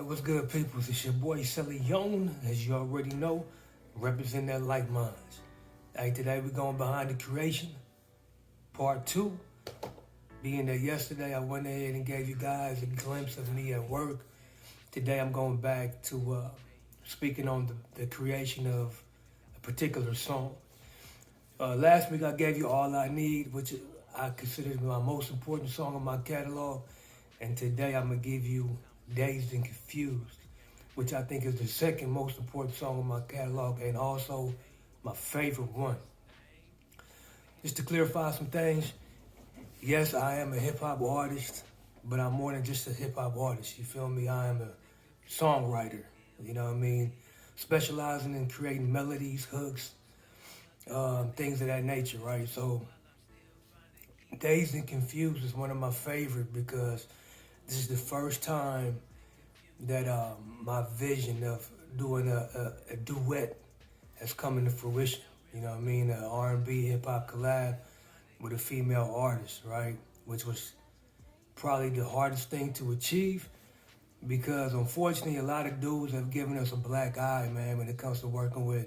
What's good, people? It's your boy Lazellé, as you already know, represent that like minds. Hey, today we're going behind the creation, part 2. Being that yesterday I went ahead and gave you guys a glimpse of me at work. Today I'm going back to speaking on the creation of a particular song. Last week I gave you All I Need, which I consider my most important song on my catalog. And today I'm going to give you Dazed and Confused, which I think is the second most important song on my catalog and also my favorite one. Just to clarify some things, yes, I am a hip-hop artist, but I'm more than just a hip-hop artist, you feel me? I am a songwriter, you know what I mean? Specializing in creating melodies, hooks, things of that nature, right? So Dazed and Confused is one of my favorite because this is the first time that my vision of doing a duet has come into fruition. You know what I mean? An R&B hip-hop collab with a female artist, right? Which was probably the hardest thing to achieve because unfortunately a lot of dudes have given us a black eye, man, when it comes to working with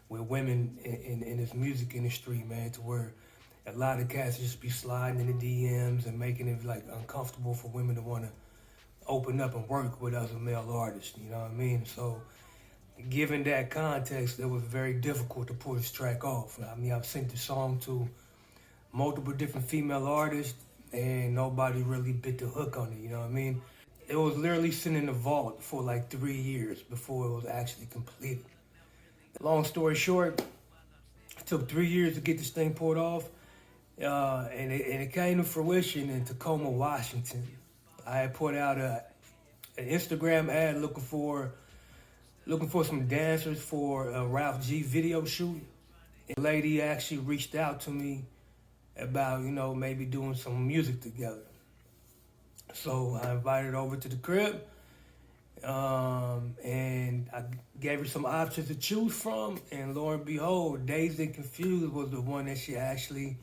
women in this music industry, man, to where a lot of cats just be sliding in the DMs and making it like uncomfortable for women to want to open up and work with us as male artists, you know what I mean? So given that context, it was very difficult to pull this track off. I mean, I've sent the song to multiple different female artists and nobody really bit the hook on it, you know what I mean? It was literally sitting in the vault for like 3 years before it was actually completed. Long story short, it took 3 years to get this thing pulled off. And it came to fruition in Tacoma, Washington. I had put out an Instagram ad looking for some dancers for a Ralph G video shoot. And a lady actually reached out to me about, you know, maybe doing some music together. So I invited her over to the crib, and I gave her some options to choose from. And lo and behold, Dazed and Confused was the one that she actually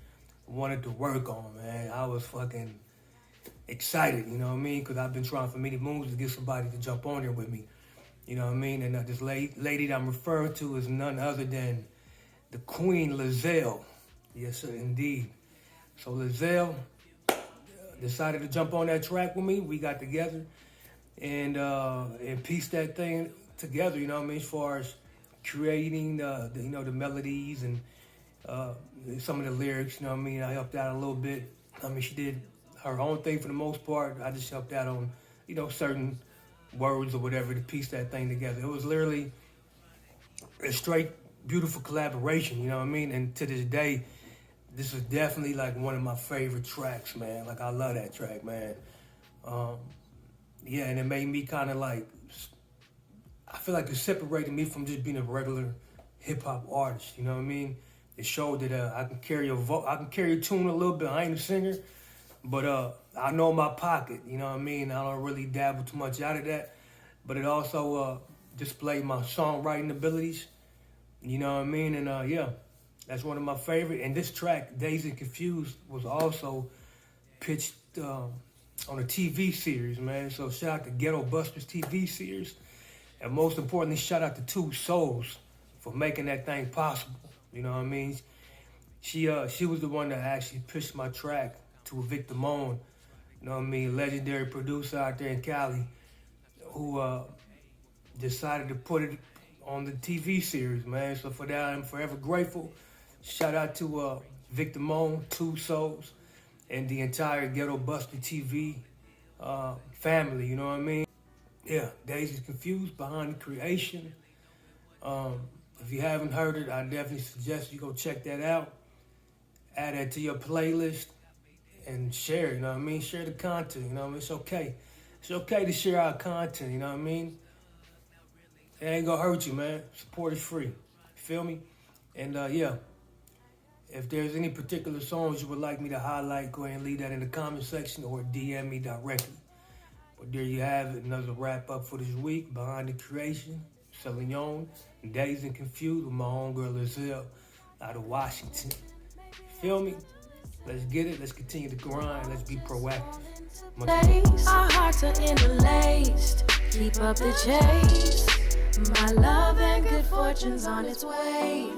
wanted to work on, man. I was fucking excited, you know what I mean? Because I've been trying for many moons to get somebody to jump on there with me, you know what I mean? And this lady that I'm referring to is none other than the Queen Lazellé. Yes, sir, indeed. So Lazellé decided to jump on that track with me. We got together and pieced that thing together, you know what I mean? As far as creating the melodies and some of the lyrics, you know what I mean? I helped out a little bit. I mean, she did her own thing for the most part. I just helped out on, you know, certain words or whatever to piece that thing together. It was literally a straight, beautiful collaboration, you know what I mean? And to this day, this is definitely like one of my favorite tracks, man. Like, I love that track, man. Yeah, and it made me kind of like, I feel like it separated me from just being a regular hip-hop artist, you know what I mean? It showed that I can carry a tune a little bit. I ain't a singer, but I know my pocket, you know what I mean? I don't really dabble too much out of that, but it also displayed my songwriting abilities, you know what I mean? And yeah, that's one of my favorite. And this track, Dazed and Confused, was also pitched on a TV series, man. So shout out to Ghetto Busters TV series. And most importantly, shout out to Two Souls for making that thing possible. You know what I mean? She was the one that actually pitched my track to Victor Moan, you know what I mean, legendary producer out there in Cali, who decided to put it on the TV series, man. So for that, I'm forever grateful. Shout out to Victor Moan, Two Souls, and the entire Ghetto Busters TV family, you know what I mean? Yeah, Dazed and Confused, behind the creation. If you haven't heard it, I definitely suggest you go check that out. Add that to your playlist and share, you know what I mean? Share the content, you know what I mean? It's okay. It's okay to share our content, you know what I mean? It ain't gonna hurt you, man. Support is free. You feel me? And yeah, if there's any particular songs you would like me to highlight, go ahead and leave that in the comment section or DM me directly. But there you have it, another wrap up for this week. Behind the creation, Lazellé, Dazed and Confused with my own girl Lazellé out of Washington. You feel me? Let's get it. Let's continue to grind. Let's be proactive. Our hearts are interlaced. keep up the chase. My love and good fortune's on its way.